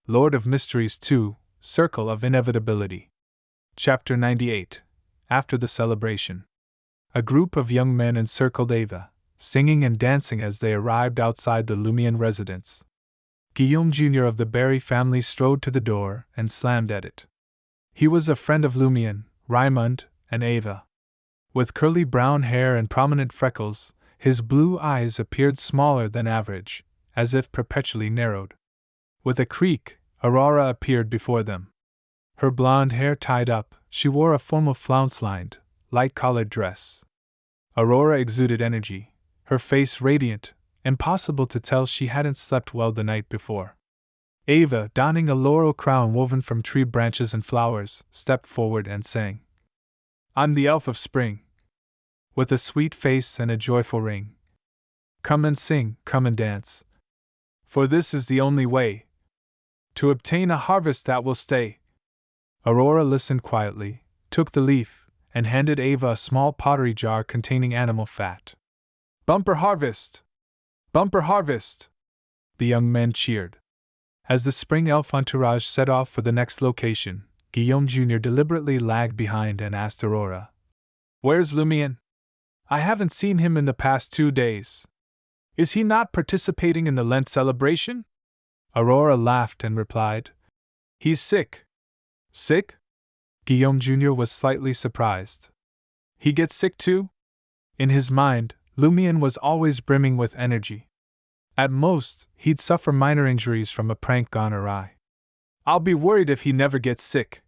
Lord of Mysteries 2, Circle of Inevitability. Chapter 98. After the celebration. A group of young men encircled Ava, singing and dancing as they arrived outside the Lumian residence. Guillaume Jr. of the Barry family strode to the door and slammed at it. He was a friend of Lumian, Raymond, and Ava. With curly brown hair and prominent freckles, his blue eyes appeared smaller than average, as if perpetually narrowed. With a creak, Aurora appeared before them. Her blonde hair tied up, she wore a formal flounce-lined, light-collared dress. Aurora exuded energy, her face radiant, impossible to tell she hadn't slept well the night before. Ava, donning a laurel crown woven from tree branches and flowers, stepped forward and sang, "I'm the elf of spring," with a sweet face and a joyful ring. "Come and sing, come and dance. For this is the only way to obtain a harvest that will stay." Aurora listened quietly, took the leaf, and handed Ava a small pottery jar containing animal fat. "Bumper harvest! Bumper harvest!" the young men cheered. As the spring elf entourage set off for the next location, Guillaume Jr. deliberately lagged behind and asked Aurora, "Where's Lumian? I haven't seen him in the past 2 days. Is he not participating in the Lent celebration?" Aurora laughed and replied, "He's sick." "Sick?" Guillaume Jr. was slightly surprised. "He gets sick too?" In his mind, Lumian was always brimming with energy. At most, he'd suffer minor injuries from a prank gone awry. "I'll be worried if he never gets sick,"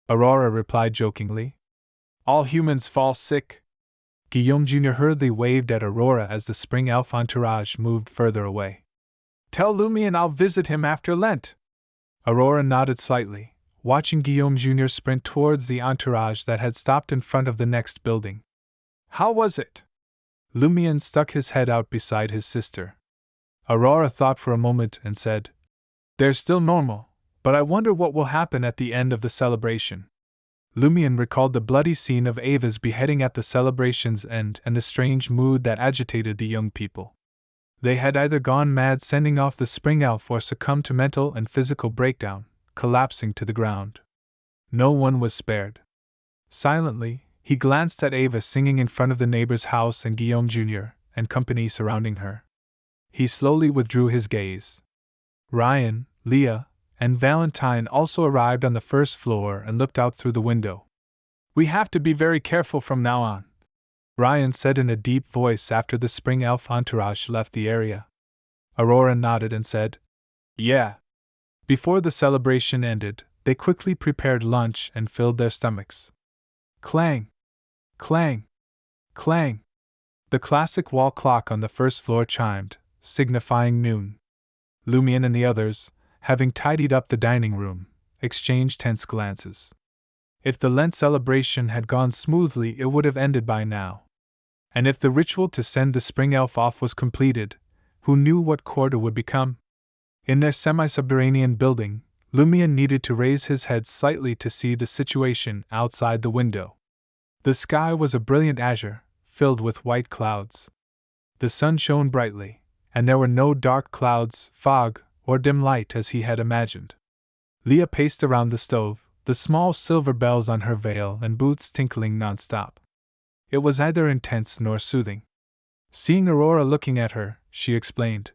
Aurora replied jokingly. "All humans fall sick." Guillaume Jr. hurriedly waved at Aurora as the spring elf entourage moved further away. "Tell Lumian I'll visit him after Lent." Aurora nodded slightly, watching Guillaume Jr. sprint towards the entourage that had stopped in front of the next building. "How was it?" Lumian stuck his head out beside his sister. Aurora thought for a moment and said, "They're still normal, but I wonder what will happen at the end of the celebration." Lumian recalled the bloody scene of Ava's beheading at the celebration's end and the strange mood that agitated the young people. They had either gone mad sending off the spring elf or succumbed to mental and physical breakdown, collapsing to the ground. No one was spared. Silently, he glanced at Ava singing in front of the neighbor's house and Guillaume Jr. and company surrounding her. He slowly withdrew his gaze. Ryan, Leah, and Valentine also arrived on the first floor and looked out through the window. "We have to be very careful from now on," Ryan said in a deep voice after the spring elf entourage left the area. Aurora nodded and said, "Yeah." Before the celebration ended, they quickly prepared lunch and filled their stomachs. Clang! Clang! Clang! The classic wall clock on the first floor chimed, signifying noon. Lumian and the others, having tidied up the dining room, exchanged tense glances. If the Lent celebration had gone smoothly, it would have ended by now. And if the ritual to send the spring elf off was completed, who knew what quarter would become? In their semi-subterranean building, Lumian needed to raise his head slightly to see the situation outside the window. The sky was a brilliant azure, filled with white clouds. The sun shone brightly, and there were no dark clouds, fog, or dim light as he had imagined. Leah paced around the stove, the small silver bells on her veil and boots tinkling non-stop. It was neither intense nor soothing. Seeing Aurora looking at her, she explained,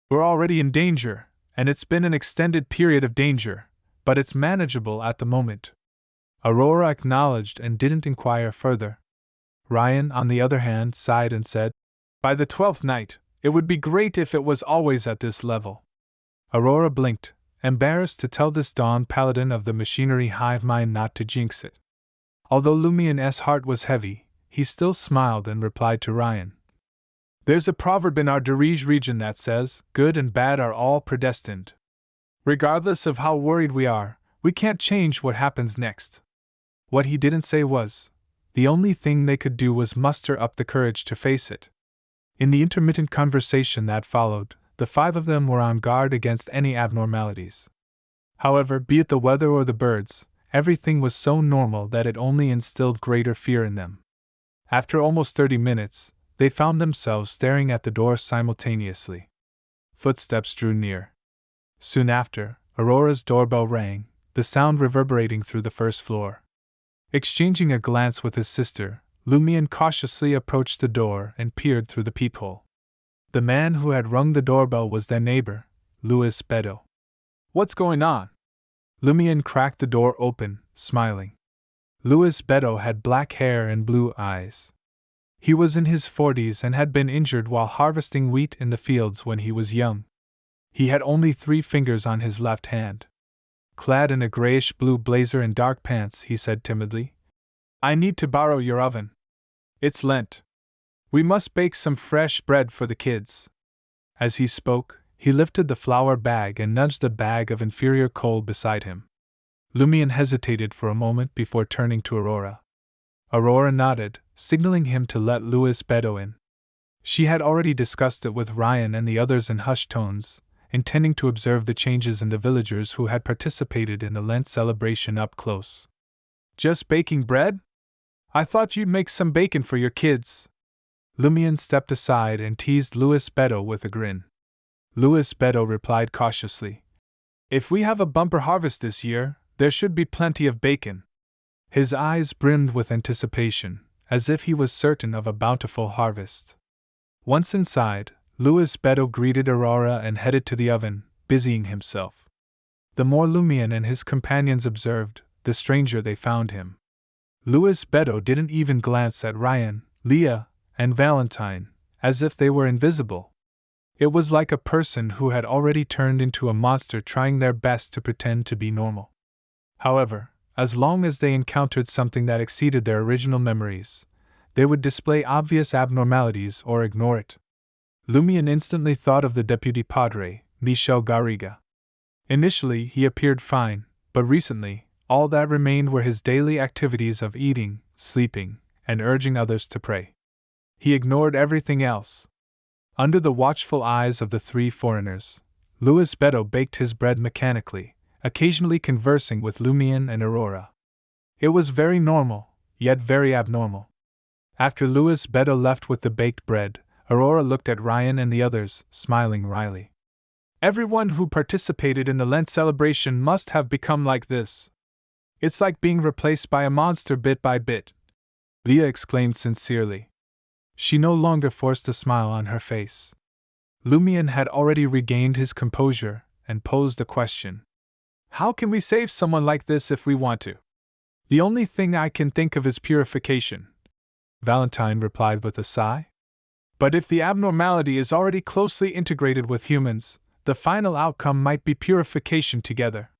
"We're already in danger, and it's been an extended period of danger, but it's manageable at the moment." Aurora acknowledged and didn't inquire further. Ryan, on the other hand, sighed and said, "By the 12th night, it would be great if it was always at this level." Aurora blinked, embarrassed to tell this dawn paladin of the machinery hive mind not to jinx it. Although Lumian's heart was heavy, he still smiled and replied to Ryan, "There's a proverb in our Dirige region that says, good and bad are all predestined. Regardless of how worried we are, we can't change what happens next." What he didn't say was, the only thing they could do was muster up the courage to face it. In the intermittent conversation that followed, the 5 of them were on guard against any abnormalities. However, be it the weather or the birds, everything was so normal that it only instilled greater fear in them. After almost 30 minutes, they found themselves staring at the door simultaneously. Footsteps drew near. Soon after, Aurora's doorbell rang, the sound reverberating through the first floor. Exchanging a glance with his sister, Lumian cautiously approached the door and peered through the peephole. The man who had rung the doorbell was their neighbor, Louis Bedeau. "What's going on?" Lumian cracked the door open, smiling. Louis Bedeau had black hair and blue eyes. He was in his 40s and had been injured while harvesting wheat in the fields when he was young. He had only 3 fingers on his left hand. Clad in a grayish-blue blazer and dark pants, he said timidly, "I need to borrow your oven. It's Lent. We must bake some fresh bread for the kids." As he spoke, he lifted the flour bag and nudged the bag of inferior coal beside him. Lumian hesitated for a moment before turning to Aurora. Aurora nodded, signaling him to let Louis Bedeau in. She had already discussed it with Ryan and the others in hushed tones, intending to observe the changes in the villagers who had participated in the Lent celebration up close. "Just baking bread? I thought you'd make some bacon for your kids." Lumian stepped aside and teased Louis Bedeau with a grin. Louis Bedeau replied cautiously, "If we have a bumper harvest this year, there should be plenty of bacon." His eyes brimmed with anticipation, as if he was certain of a bountiful harvest. Once inside, Louis Bedeau greeted Aurora and headed to the oven, busying himself. The more Lumian and his companions observed, the stranger they found him. Louis Bedeau didn't even glance at Ryan, Leah, and Valentine, as if they were invisible. It was like a person who had already turned into a monster trying their best to pretend to be normal. However, as long as they encountered something that exceeded their original memories, they would display obvious abnormalities or ignore it. Lumian instantly thought of the deputy padre, Michel Garriga. Initially, he appeared fine, but recently, all that remained were his daily activities of eating, sleeping, and urging others to pray. He ignored everything else. Under the watchful eyes of the 3 foreigners, Louis Bedeau baked his bread mechanically, occasionally conversing with Lumian and Aurora. It was very normal, yet very abnormal. After Louis Bedeau left with the baked bread, Aurora looked at Ryan and the others, smiling wryly. "Everyone who participated in the Lent celebration must have become like this. It's like being replaced by a monster bit by bit," Leah exclaimed sincerely. She no longer forced a smile on her face. Lumian had already regained his composure and posed a question. "How can we save someone like this if we want to?" "The only thing I can think of is purification," Valentine replied with a sigh. "But if the abnormality is already closely integrated with humans, the final outcome might be purification together."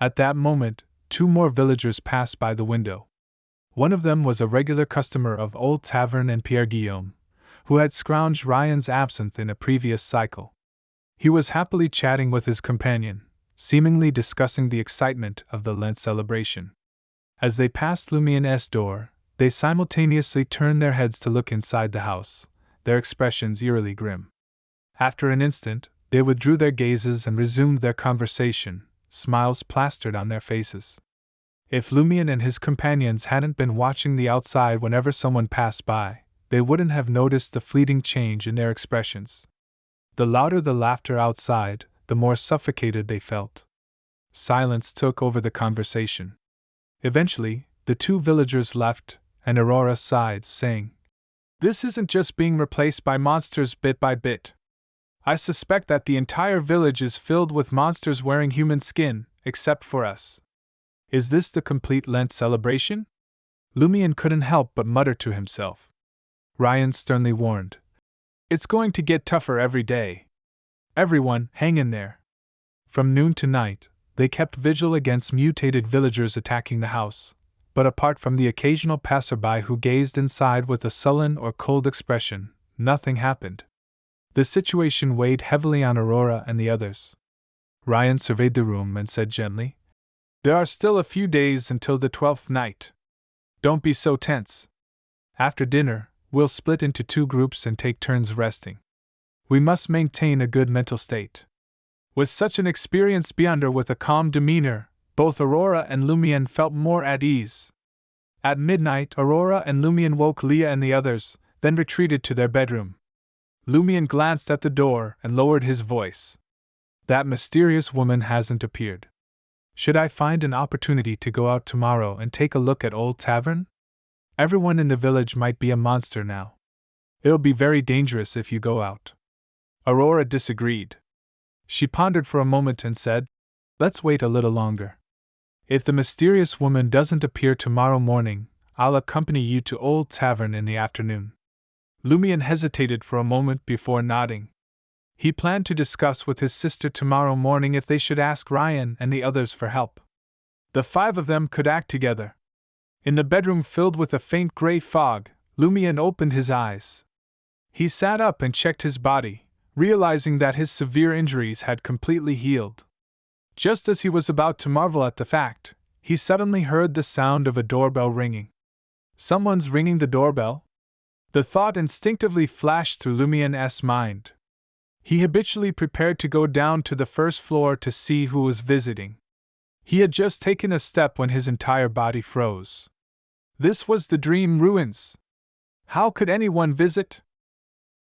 At that moment, 2 more villagers passed by the window. One of them was a regular customer of Old Tavern and Pierre Guillaume, who had scrounged Ryan's absinthe in a previous cycle. He was happily chatting with his companion, seemingly discussing the excitement of the Lent celebration. As they passed Lumian's door, they simultaneously turned their heads to look inside the house, their expressions eerily grim. After an instant, they withdrew their gazes and resumed their conversation, smiles plastered on their faces. If Lumian and his companions hadn't been watching the outside whenever someone passed by, they wouldn't have noticed the fleeting change in their expressions. The louder the laughter outside, the more suffocated they felt. Silence took over the conversation. Eventually, the 2 villagers left, and Aurora sighed, saying, "This isn't just being replaced by monsters bit by bit. I suspect that the entire village is filled with monsters wearing human skin, except for us. Is this the complete Lent celebration?" Lumian couldn't help but mutter to himself. Ryan sternly warned, "It's going to get tougher every day. Everyone, hang in there." From noon to night, they kept vigil against mutated villagers attacking the house, but apart from the occasional passerby who gazed inside with a sullen or cold expression, nothing happened. The situation weighed heavily on Aurora and the others. Ryan surveyed the room and said gently, "There are still a few days until the 12th night. Don't be so tense. After dinner, we'll split into 2 groups and take turns resting. We must maintain a good mental state." With such an experienced beyonder with a calm demeanor, both Aurora and Lumian felt more at ease. At midnight, Aurora and Lumian woke Leah and the others, then retreated to their bedroom. Lumian glanced at the door and lowered his voice. That mysterious woman hasn't appeared. Should I find an opportunity to go out tomorrow and take a look at Old Tavern? Everyone in the village might be a monster now. It'll be very dangerous if you go out. Aurora disagreed. She pondered for a moment and said, "Let's wait a little longer. If the mysterious woman doesn't appear tomorrow morning, I'll accompany you to Old Tavern in the afternoon." Lumion hesitated for a moment before nodding. He planned to discuss with his sister tomorrow morning if they should ask Ryan and the others for help. The five of them could act together. In the bedroom filled with a faint gray fog, Lumion opened his eyes. He sat up and checked his body, realizing that his severe injuries had completely healed. Just as he was about to marvel at the fact, he suddenly heard the sound of a doorbell ringing. Someone's ringing the doorbell? The thought instinctively flashed through Lumion's mind. He habitually prepared to go down to the first floor to see who was visiting. He had just taken a step when his entire body froze. This was the dream ruins. How could anyone visit?